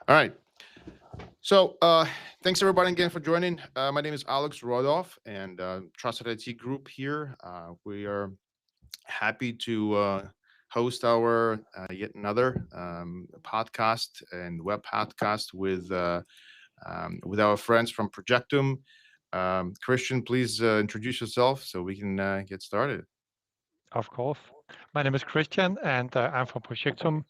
All right. So, thanks everybody again for joining. My name is Alex Rodoff and Trusted IT Group here. We are happy to host our yet another podcast and web podcast with our friends from Projectum. Christian, please introduce yourself so we can get started. Of course. My name is Christian, and I'm from Projectum.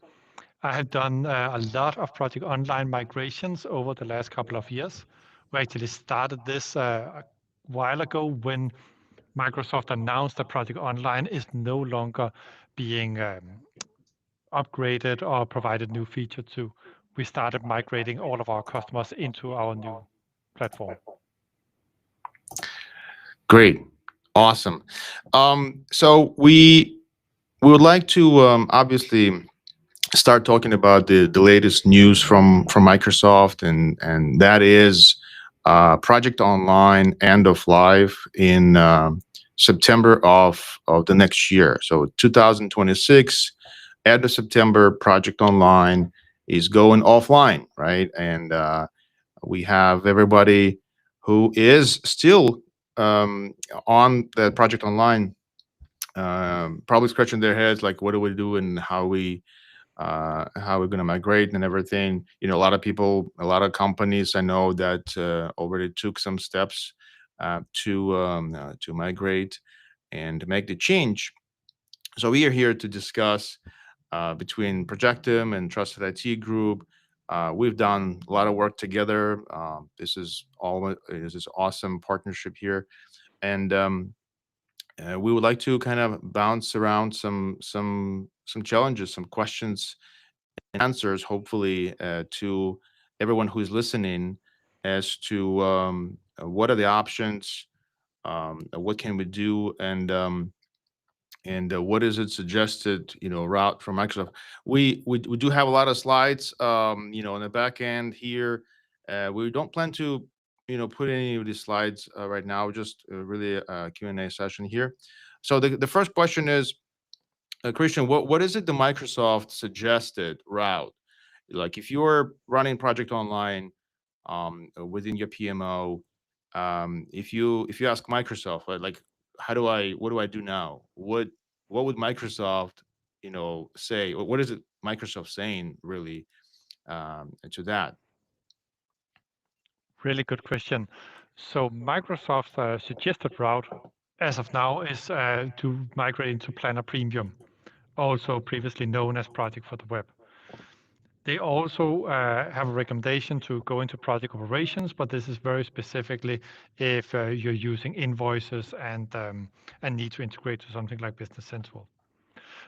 I have done a lot of Project Online migrations over the last couple of years. We actually started this a while ago when Microsoft announced that Project Online is no longer being upgraded or provided new feature to. We started migrating all of our customers into our new platform. Great, awesome. So we would like to obviously start talking about the latest news from Microsoft, and that is Project Online end of life in September of the next year. So 2026, end of September, Project Online is going offline, right? And we have everybody who is still um, on the Project Online probably scratching their heads like, what do we do and how we're going to migrate and everything. You know, a lot of people, a lot of companies I know that already took some steps to migrate and make the change. So we are here to discuss between Projectum and Trusted IT Group. We've done a lot of work together. This is awesome partnership here, and we would like to kind of bounce around some challenges, some questions and answers, hopefully, to everyone who is listening as to what are the options, what can we do, and what is it suggested, route from Microsoft. We do have a lot of slides, on the back end here. We don't plan to, put any of these slides right now. Just really a Q&A session here. So the first question is, Christian, what is it the Microsoft suggested route? Like if you're running Project Online within your PMO, if you ask Microsoft, like what do I do now? What would Microsoft, say? What is it Microsoft saying really to that? Really good question. So Microsoft's suggested route as of now is to migrate into Planner Premium, also previously known as Project for the Web. They also have a recommendation to go into project operations, but this is very specifically if you're using invoices and need to integrate to something like Business Central.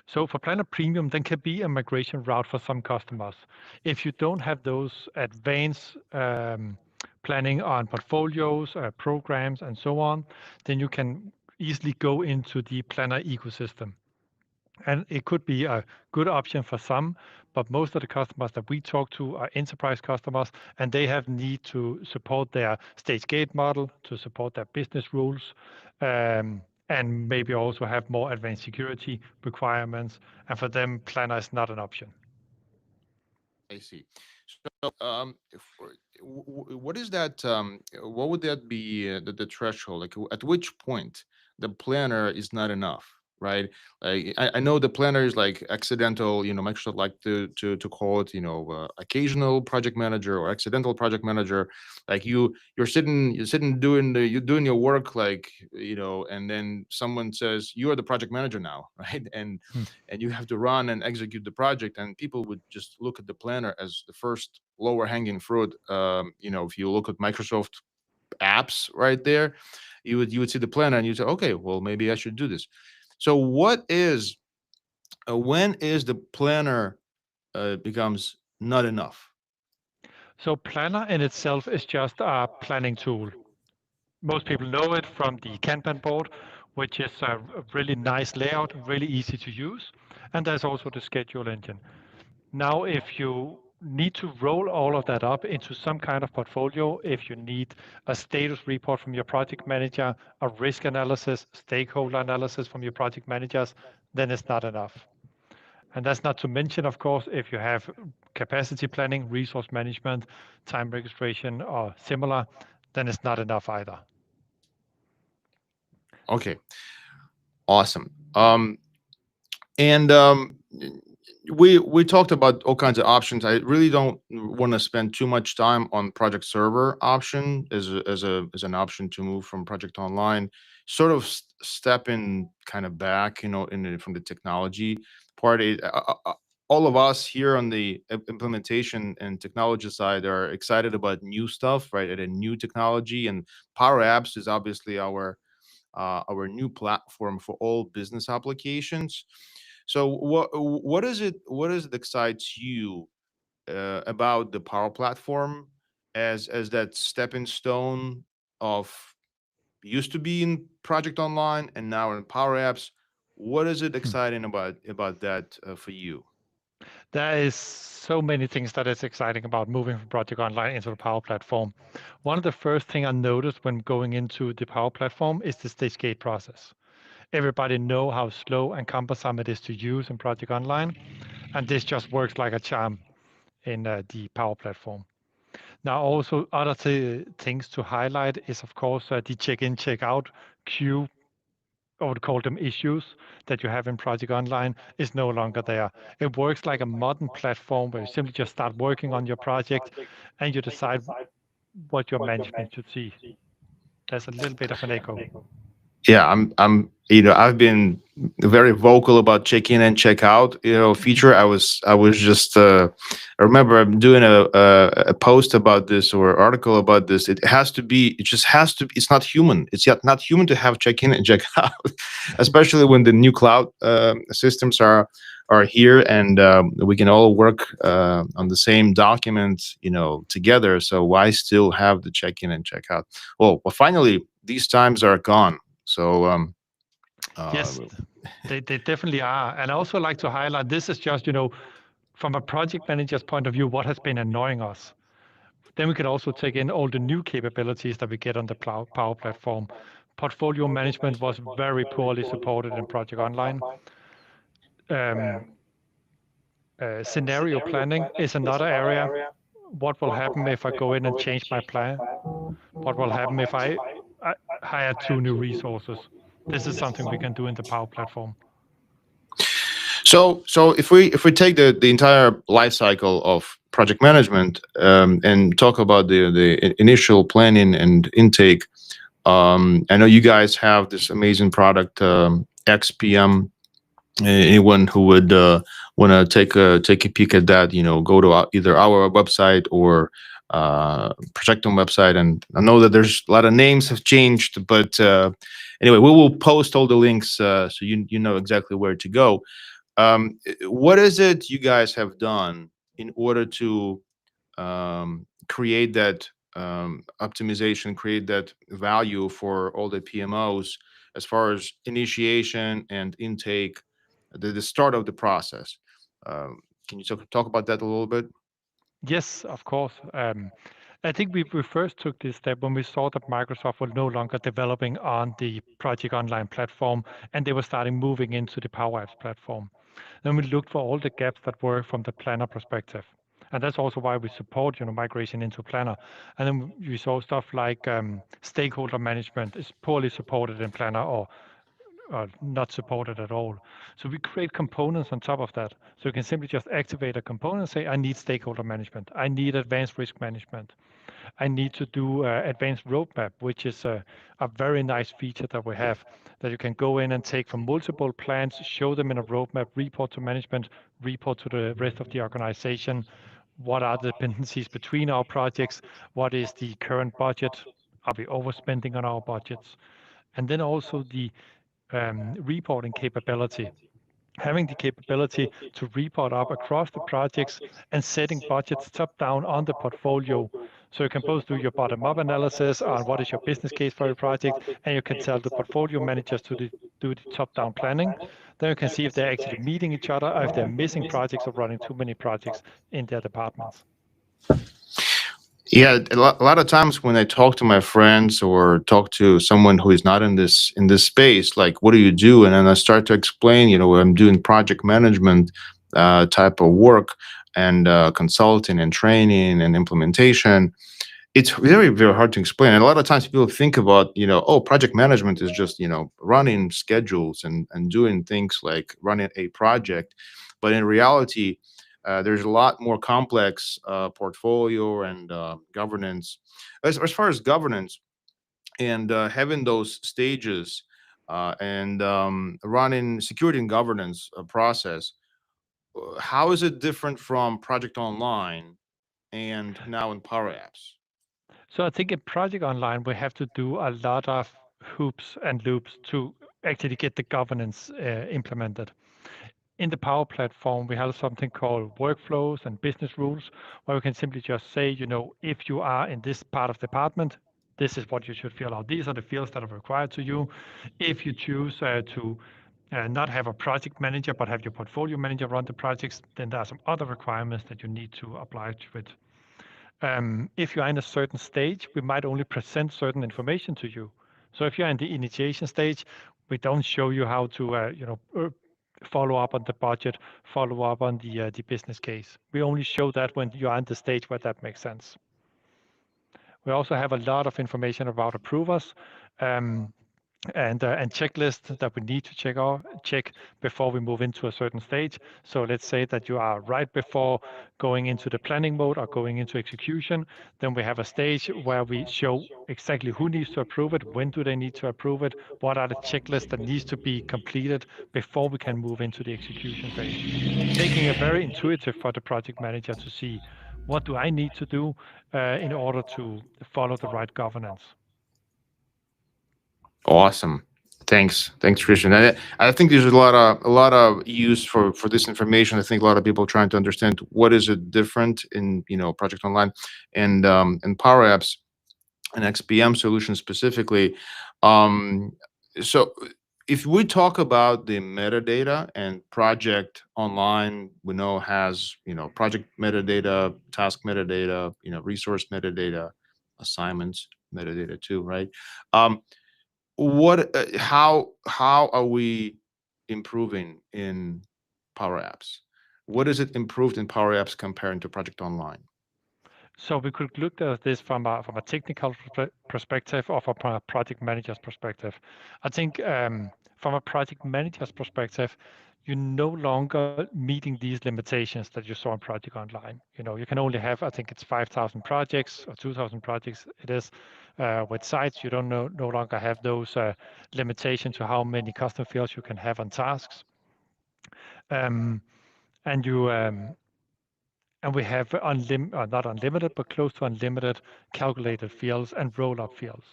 So for Planner Premium, then can be a migration route for some customers. If you don't have those advanced planning on portfolios, programs, and so on, then you can easily go into the Planner ecosystem. And it could be a good option for some, but most of the customers that we talk to are enterprise customers, and they have need to support their stage gate model, to support their business rules, and maybe also have more advanced security requirements. And for them, Planner is not an option. I see. So, what is that? What would that be? The threshold? Like, at which point the planner is not enough, right? Like, I know the planner is like accidental. Microsoft like to call it, occasional project manager or accidental project manager. Like you're sitting you're doing your work, like and then someone says you are the project manager now, right? Hmm. And you have to run and execute the project, and people would just look at the planner as the first lower hanging fruit. If you look at Microsoft apps right there, you would see the planner and you say, okay, well, maybe I should do this. So when is the planner becomes not enough? So Planner in itself is just a planning tool. Most people know it from the Kanban board, which is a really nice layout, really easy to use. And there's also the schedule engine. Now, if you need to roll all of that up into some kind of portfolio, if you need a status report from your project manager, a risk analysis, stakeholder analysis from your project managers, then it's not enough. And that's not to mention, of course, if you have capacity planning, resource management, time registration, or similar, then it's not enough either. Okay, awesome. And we talked about all kinds of options. I really don't want to spend too much time on project server option as an option to move from project online. Sort of stepping kind of back, from the technology part. All of us here on the implementation and technology side are excited about new stuff, right? At a new technology, and Power Apps is obviously our new platform for all business applications. So what is it excites you about the Power Platform as that stepping stone of used to be in Project Online and now in Power Apps? What is it Hmm. exciting about that for you? There is so many things that is exciting about moving from Project Online into the Power Platform. One of the first thing I noticed when going into the Power Platform is the stage gate process. Everybody know how slow and cumbersome it is to use in Project Online, and this just works like a charm in the Power Platform. Now, also other things to highlight is, of course, the check-in, check-out queue, or would call them issues that you have in Project Online is no longer there. It works like a modern platform where you simply just start working on your project and you decide what your management should see. There's a little bit of an echo. Yeah, I've been very vocal about check in and check out, feature. I was just I remember I'm doing a post about this or article about this. It just has to be. It's not human. It's yet not human to have check in and check out, especially when the new cloud systems are here, and we can all work on the same document, together. So why still have the check in and check out? Well, finally these times are gone. So uh, Yes, they definitely are. And I also like to highlight this is just, from a project manager's point of view, what has been annoying us. Then we can also take in all the new capabilities that we get on the Power Platform. Portfolio management was very poorly supported in Project Online. Um, Scenario planning is another area. What will happen if I go in and change my plan? What will happen if I hire 2 new resources? This is something we can do in the Power Platform. so if we take the entire life cycle of project management, and talk about the initial planning and intake, I know you guys have this amazing product, XPM. Anyone who would want to take a peek at that, go to either our website or Projectum website. And I know that there's a lot of names have changed, but anyway, we will post all the links, so you know exactly where to go. What is it you guys have done in order to create that optimization, create that value for all the PMOs as far as initiation and intake, the start of the process? Can you talk about that a little bit? Yes, of course. I think we first took this step when we saw that Microsoft was no longer developing on the Project Online platform and they were starting moving into the Power Apps platform. Then we looked for all the gaps that were from the planner perspective. And that's also why we support, migration into Planner. And then we saw stuff like stakeholder management is poorly supported in Planner or not supported at all. So we create components on top of that. So you can simply just activate a component and say, I need stakeholder management. I need advanced risk management. I need to do advanced roadmap, which is a very nice feature that we have, that you can go in and take from multiple plans, show them in a roadmap, report to management, report to the rest of the organization. What are the dependencies between our projects? What is the current budget? Are we overspending on our budgets? And then also the reporting capability, having the capability to report up across the projects and setting budgets top down on the portfolio. So you can both do your bottom up analysis on what is your business case for your project, and you can tell the portfolio managers to do the top down planning. Then you can see if they're actually meeting each other, or if they're missing projects or running too many projects in their departments. Yeah, a lot of times when I talk to my friends or talk to someone who is not in this space, like, what do you do? And then I start to explain, I'm doing project management. type of work and consulting and training and implementation. It's very, very hard to explain. And a lot of times people think about, oh, project management is just, running schedules and doing things like running a project. But in reality, there's a lot more complex portfolio and governance. As far as governance and having those stages and running security and governance process, how is it different from Project Online and now in Power Apps? So I think in Project Online, we have to do a lot of hoops and loops to actually get the governance implemented. In the Power Platform, we have something called workflows and business rules, where we can simply just say, if you are in this part of the department, this is what you should fill out. These are the fields that are required to you. If you choose to not have a project manager, but have your portfolio manager run the projects, then there are some other requirements that you need to apply to it. If you are in a certain stage, we might only present certain information to you. So if you're in the initiation stage, we don't show you how to, follow up on the budget, follow up on the business case. We only show that when you are in the stage where that makes sense. We also have a lot of information about approvers. And checklists that we need to check before we move into a certain stage. So let's say that you are right before going into the planning mode or going into execution. Then we have a stage where we show exactly who needs to approve it, when do they need to approve it, what are the checklists that needs to be completed before we can move into the execution phase. Making it very intuitive for the project manager to see what do I need to do in order to follow the right governance. Awesome. Thanks, Christian. I think there's a lot of use for this information. I think a lot of people are trying to understand what is it different in Project Online and Power Apps and XPM solutions specifically. So if we talk about the metadata, and Project Online, we know has project metadata, task metadata, resource metadata, assignments metadata too, right? What how are we improving in Power Apps? What is it improved in Power Apps comparing to Project Online? So we could look at this from a technical perspective or from a project manager's perspective. I think from a project manager's perspective, you're no longer meeting these limitations that you saw in Project Online. You can only have, I think it's 5,000 projects or 2,000 projects. It is with sites. You don't no longer have those limitations to how many custom fields you can have on tasks. And you and we have not unlimited, but close to unlimited calculated fields and roll-up fields,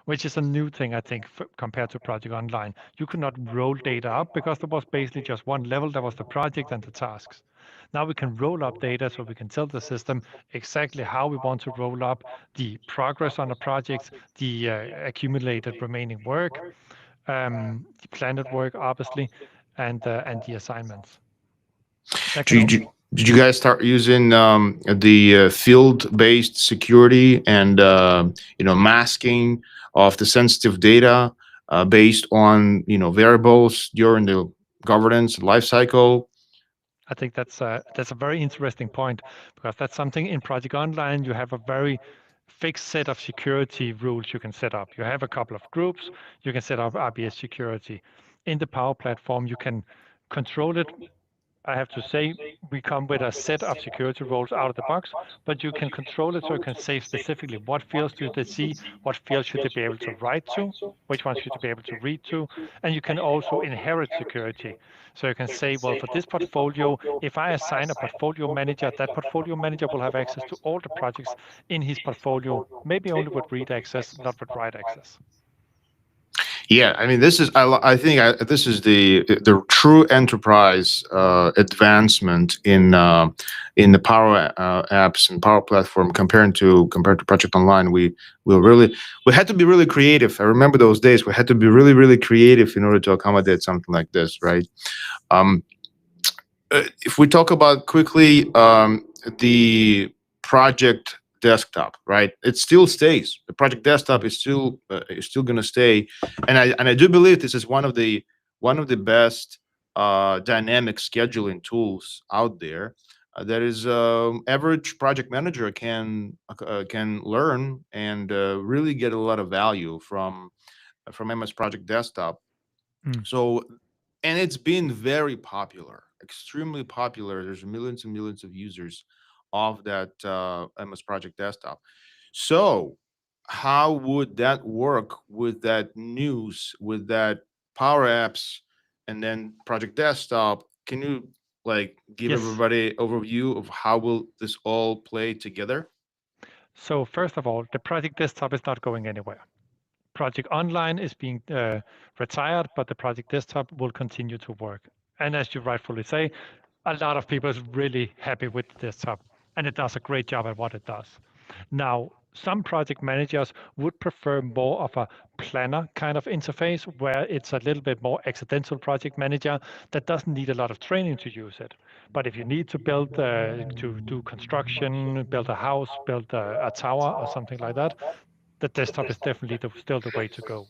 which is a new thing, I think, compared to Project Online. You could not roll data up because there was basically just one level. That was the project and the tasks. Now we can roll up data, so we can tell the system exactly how we want to roll up the progress on the project, the accumulated remaining work, the planned work, obviously, and the assignments. Did you guys start using the field-based security and masking of the sensitive data based on variables during the governance lifecycle? I think that's a very interesting point, because that's something in Project Online. You have a very fixed set of security rules you can set up. You have a couple of groups. You can set up RBS security. In the Power Platform, you can control it. I have to say, we come with a set of security roles out of the box, but you can control it, so you can say specifically what fields do they see, what fields should they be able to write to, which ones should they be able to read to, and you can also inherit security. So you can say, well, for this portfolio, if I assign a portfolio manager, that portfolio manager will have access to all the projects in his portfolio, maybe only with read access, not with write access. Yeah, I mean, this is I think this is the true enterprise advancement in the Power Apps and Power Platform compared to Project Online. We had to be really creative. I remember those days. We had to be really creative in order to accommodate something like this, right? If we talk about quickly the project desktop, right? It still stays. The project desktop is still going to stay, and I do believe this is one of the best dynamic scheduling tools out there that is average project manager can learn and really get a lot of value from MS Project Desktop. Mm. So, and it's been very popular, extremely popular. There's millions and millions of users of that MS Project Desktop. So, how would that work with that news, with that Power Apps, and then Project Desktop? Can you like give Yes. everybody overview of how will this all play together? So first of all, the project desktop is not going anywhere. Project Online is being retired, but the project desktop will continue to work. And as you rightfully say, a lot of people is really happy with the desktop, and it does a great job at what it does. Now, some project managers would prefer more of a planner kind of interface where it's a little bit more accidental project manager that doesn't need a lot of training to use it. But if you need to build, to do construction, build a house, build a tower or something like that, the desktop is definitely still the way to go.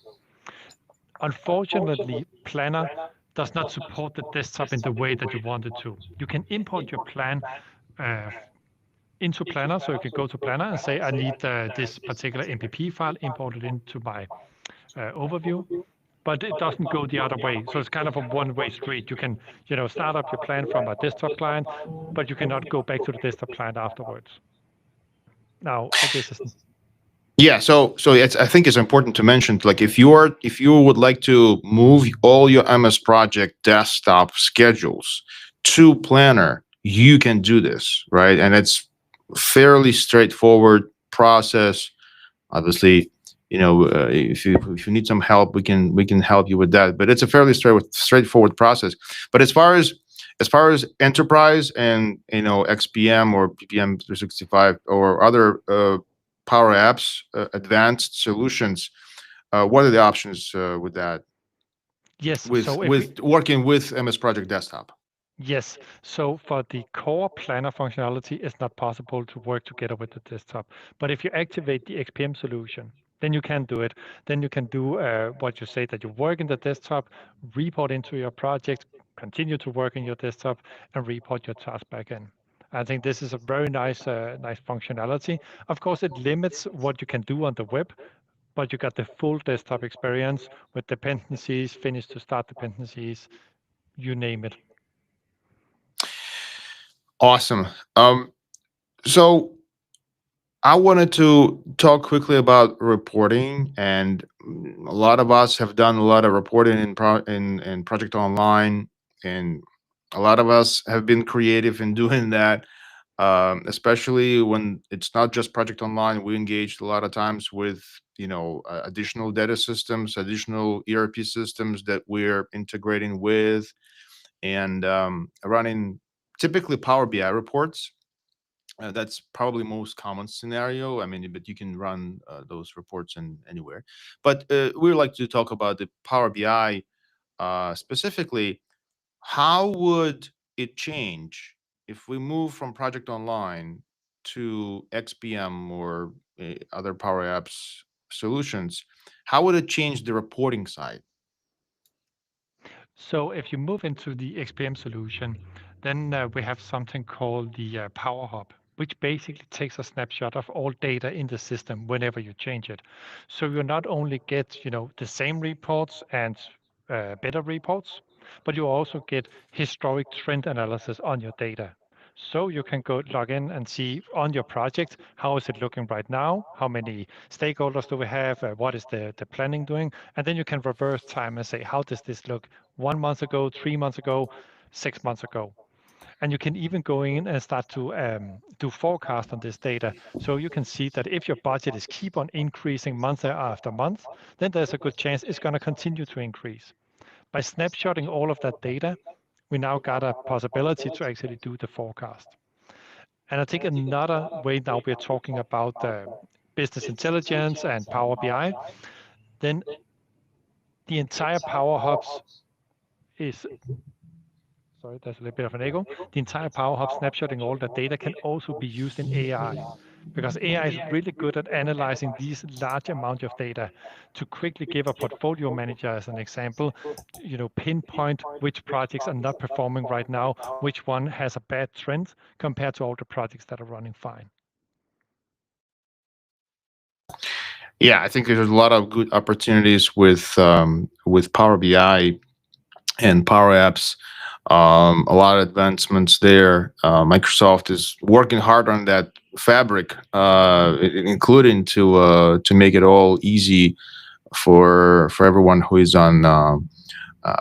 Unfortunately, Planner does not support the desktop in the way that you want it to. You can import your plan uh, into Planner, so you can go to Planner and say, I need this particular MPP file imported into my overview, but it doesn't go the other way. So it's kind of a one-way street. You can, start up your plan from a desktop client, but you cannot go back to the desktop client afterwards. Now, this is Yeah, so it's I think it's important to mention like if you would like to move all your MS Project desktop schedules to Planner, you can do this, right? And it's fairly straightforward process. Obviously, if you need some help, we can help you with that. But it's a fairly straightforward process. But as far as enterprise and XPM or PPM 365 or other Power Apps advanced solutions, what are the options with that? yes. With So if we with working with MS Project Desktop. Yes. So for the core planner functionality, it's not possible to work together with the desktop. But if you activate the XPM solution, then you can do it. Then you can do what you say that you work in the desktop, report into your project, continue to work in your desktop, and report your task back in. I think this is a very nice functionality. Of course, it limits what you can do on the web, but you got the full desktop experience with dependencies, finish to start dependencies, you name it. Awesome. So I wanted to talk quickly about reporting, and a lot of us have done a lot of reporting in Project Online, and a lot of us have been creative in doing that. Especially when it's not just Project Online, we engaged a lot of times with additional data systems, additional ERP systems that we're integrating with, and running typically Power BI reports. That's probably most common scenario. I mean, but you can run those reports in anywhere. But we would like to talk about the Power BI specifically. How would it change if we move from Project Online to XPM or other Power Apps solutions? How would it change the reporting side? So if you move into the XPM solution, then we have something called the Power Hub, which basically takes a snapshot of all data in the system whenever you change it. So you not only get, the same reports and better reports, but you also get historic trend analysis on your data. So you can go log in and see on your project, how is it looking right now? How many stakeholders do we have? What is the planning doing? And then you can reverse time and say, how does this look 1 month ago, 3 months ago, 6 months ago? And you can even go in and start to do forecast on this data. So you can see that if your budget is keep on increasing month after month, then there's a good chance it's going to continue to increase. By snapshotting all of that data, we now got a possibility to actually do the forecast. And I think another way now we're talking about business intelligence and Power BI, then the entire Power Hubs is, sorry, there's a little bit of an echo. The entire Power Hub snapshotting all that data can also be used in AI. because AI is really good at analyzing these large amounts of data to quickly give a portfolio manager, as an example, pinpoint which projects are not performing right now, which one has a bad trend compared to all the projects that are running fine. Yeah, I think there's a lot of good opportunities with Power BI and Power Apps. A lot of advancements there. Microsoft is working hard on that fabric, including to make it all easy for everyone who is on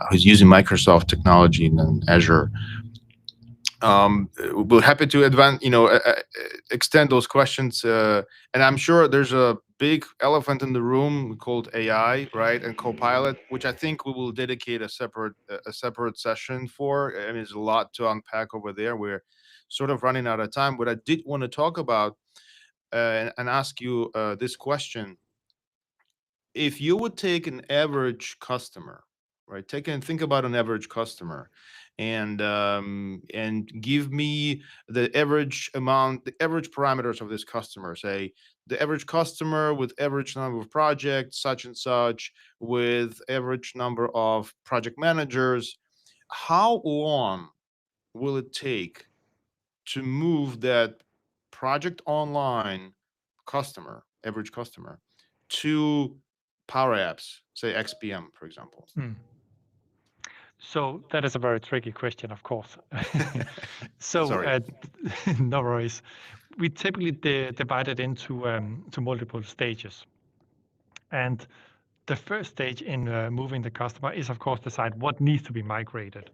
who's using Microsoft technology and Azure. We're happy to extend those questions, and I'm sure there's a big elephant in the room called AI, right, and Copilot, which I think we will dedicate a separate session for. I mean, there's a lot to unpack over there. We're sort of running out of time, but I did want to talk about and ask you this question: if you would take an average customer, right? Think about an average customer, and give me the average amount, the average parameters of this customer. Say the average customer with average number of projects, such and such, with average number of project managers. How long will it take to move that project online customer, average customer, to Power Apps, say XPM, for example? Mm. So that is a very tricky question, of course. So Sorry. no worries. We typically divide it into to multiple stages. And the first stage in moving the customer is, of course, decide what needs to be migrated.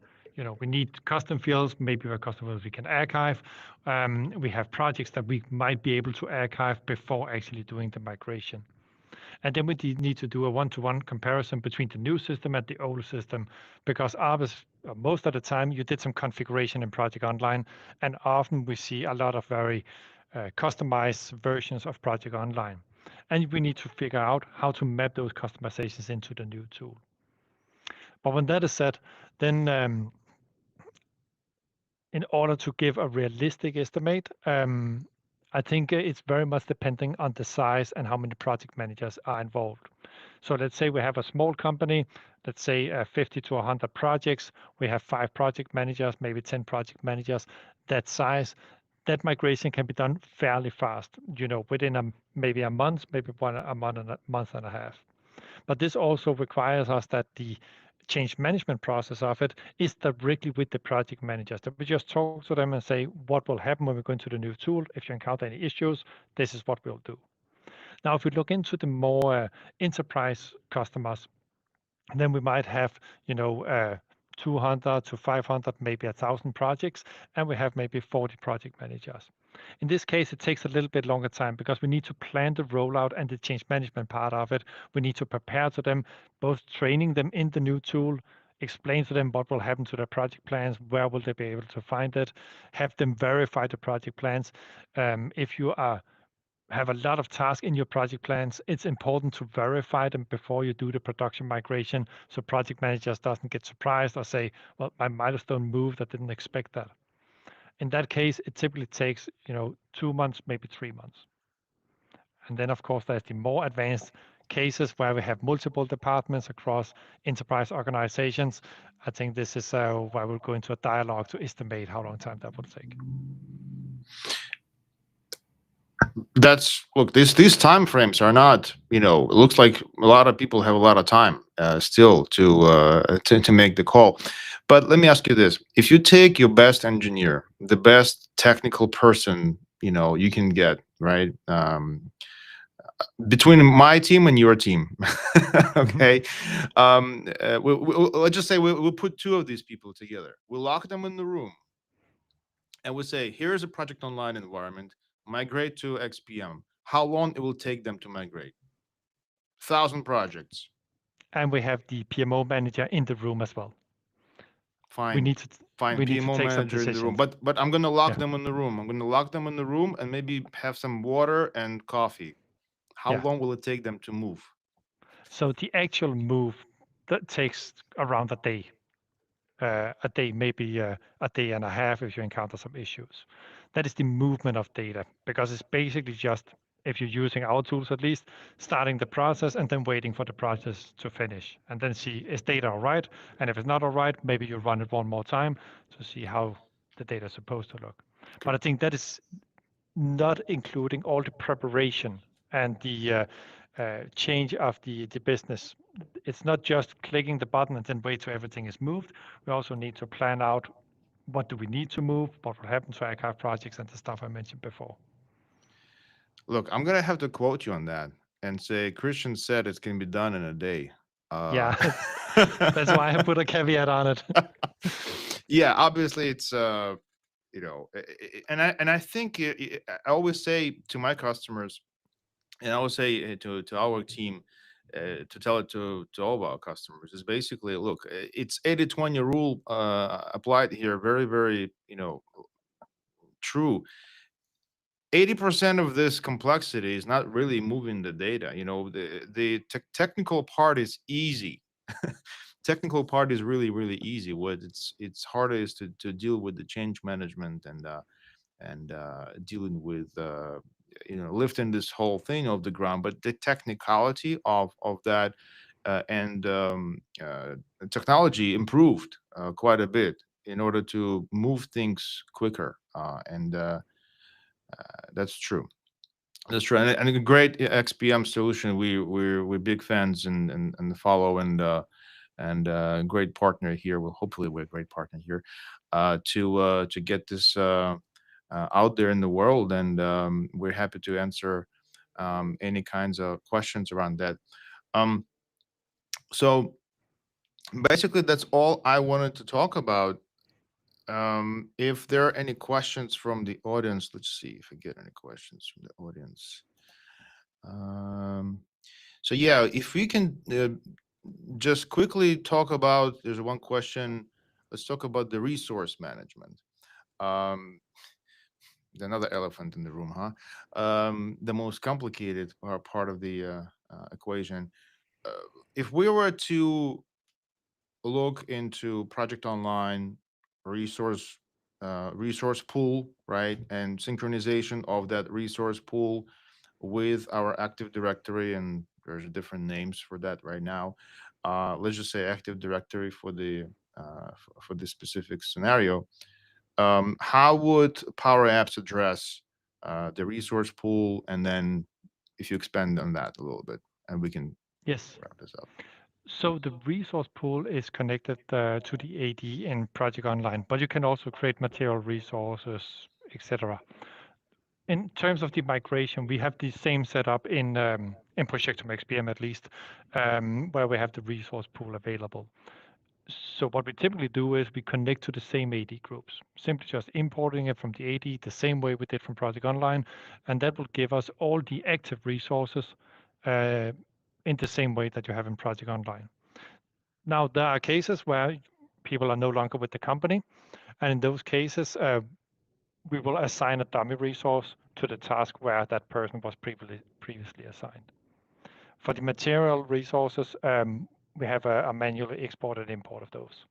We need custom fields, maybe we have custom fields we can archive. We have projects that we might be able to archive before actually doing the migration. And then we need to do a one-to-one comparison between the new system and the old system, because most of the time you did some configuration in Project Online, and often we see a lot of very customized versions of Project Online. And we need to figure out how to map those customizations into the new tool. But when that is said, then in order to give a realistic estimate, I think it's very much depending on the size and how many project managers are involved. So let's say we have a small company, let's say 50 to 100 projects. We have 5 project managers, maybe 10 project managers. That size, that migration can be done fairly fast, within maybe a month, maybe a month and a half. But this also requires us that the change management process of it is directly with the project managers, that we just talk to them and say, what will happen when we go into the new tool? If you encounter any issues, this is what we'll do. Now, if we look into the more enterprise customers, then we might have, 200 to 500, maybe 1,000 projects, and we have maybe 40 project managers. In this case, it takes a little bit longer time because we need to plan the rollout and the change management part of it. We need to prepare to them, both training them in the new tool, explain to them what will happen to their project plans, where will they be able to find it, have them verify the project plans. If you have a lot of tasks in your project plans, it's important to verify them before you do the production migration, so project managers doesn't get surprised or say, well, my milestone moved, I didn't expect that. In that case, it typically takes 2 months, maybe 3 months. And then, of course, there's the more advanced cases where we have multiple departments across enterprise organizations. I think this is why we'll go into a dialogue to estimate how long time that will take. Look, these time frames are not, it looks like a lot of people have a lot of time still to make the call. But let me ask you this: if you take your best engineer, the best technical person you can get, right, between my team and your team, okay, let's just say we'll put 2 of these people together. We'll lock them in the room, and we'll say, here's a Project Online environment, migrate to XPM. How long it will take them to migrate? 1,000 projects. And we have the PMO manager in the room as well. Fine. We need to PMO take some manager in the room. decisions. But I'm gonna lock them in the room. I'm gonna lock them in the room and maybe have some water and coffee. How Yeah. long will it take them to move? So the actual move, that takes around a day, maybe a day and a half if you encounter some issues. That is the movement of data, because it's basically just, if you're using our tools at least, starting the process and then waiting for the process to finish, and then see, is data all right? And if it's not all right, maybe you run it one more time to see how the data is supposed to look. But I think that is not including all the preparation and the change of the business. It's not just clicking the button and then wait till everything is moved. We also need to plan out what do we need to move, what will happen to archive projects, and the stuff I mentioned before. Look, I'm gonna have to quote you on that and say Christian said it can be done in a day. Yeah, that's why I put a caveat on it. Yeah, obviously it's and I think I always say to my customers, and I always say to our team, to tell it to all of our customers, is basically, look, it's 80-20 rule applied here, very, very true. 80% of this complexity is not really moving the data. The technical part is easy. Technical part is really, really easy. What it's harder is to deal with the change management and dealing with lifting this whole thing off the ground. But the technicality of that and technology improved quite a bit in order to move things quicker, and that's true. That's true, and a great XPM solution. We're big fans and follow, and great partner here. Well, hopefully we're a great partner here to get this out there in the world, and we're happy to answer any kinds of questions around that. Um, so basically, that's all I wanted to talk about. If there are any questions from the audience, let's see if I get any questions from the audience. Um, so yeah, if we can just quickly talk about, there's one question. Let's talk about the resource management. Um, another elephant in the room, huh? The most complicated part of the equation. Uh, if we were to look into Project Online resource pool, right, and synchronization of that resource pool with our Active Directory, and there's different names for that right now. Let's just say Active Directory for the for this specific scenario. How would Power Apps address the resource pool, and then if you expand on that a little bit, and we can Yes. wrap this up. So the resource pool is connected to the AD in Project Online, but you can also create material resources, etc. In terms of the migration, we have the same setup in Projectum XPM at least, where we have the resource pool available. So what we typically do is we connect to the same AD groups, simply just importing it from the AD the same way we did from Project Online, and that will give us all the active resources in the same way that you have in Project Online. Now, there are cases where people are no longer with the company, and in those cases, we will assign a dummy resource to the task where that person was previously assigned. For the material resources, we have a manually export and import of those.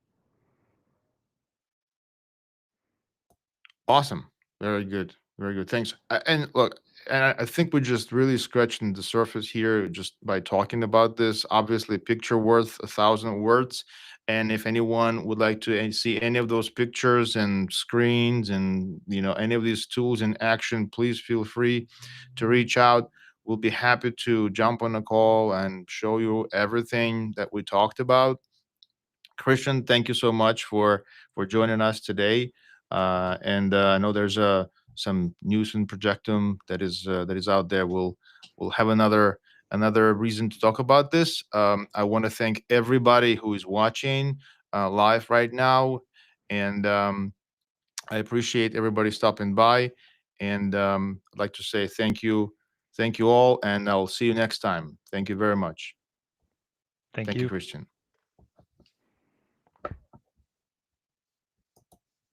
Awesome. Very good. Very good. Thanks. And look, and I think we're just really scratching the surface here just by talking about this. Obviously, picture worth 1,000 words. And if anyone would like to see any of those pictures and screens and any of these tools in action, please feel free to reach out. We'll be happy to jump on a call and show you everything that we talked about. Christian, thank you so much for joining us today. And I know there's some news in Projectum that is out there. We'll have another reason to talk about this. I want to thank everybody who is watching live right now, and I appreciate everybody stopping by. And I'd like to say thank you all, and I'll see you next time. Thank you very much. Thank Thank you, you. Christian.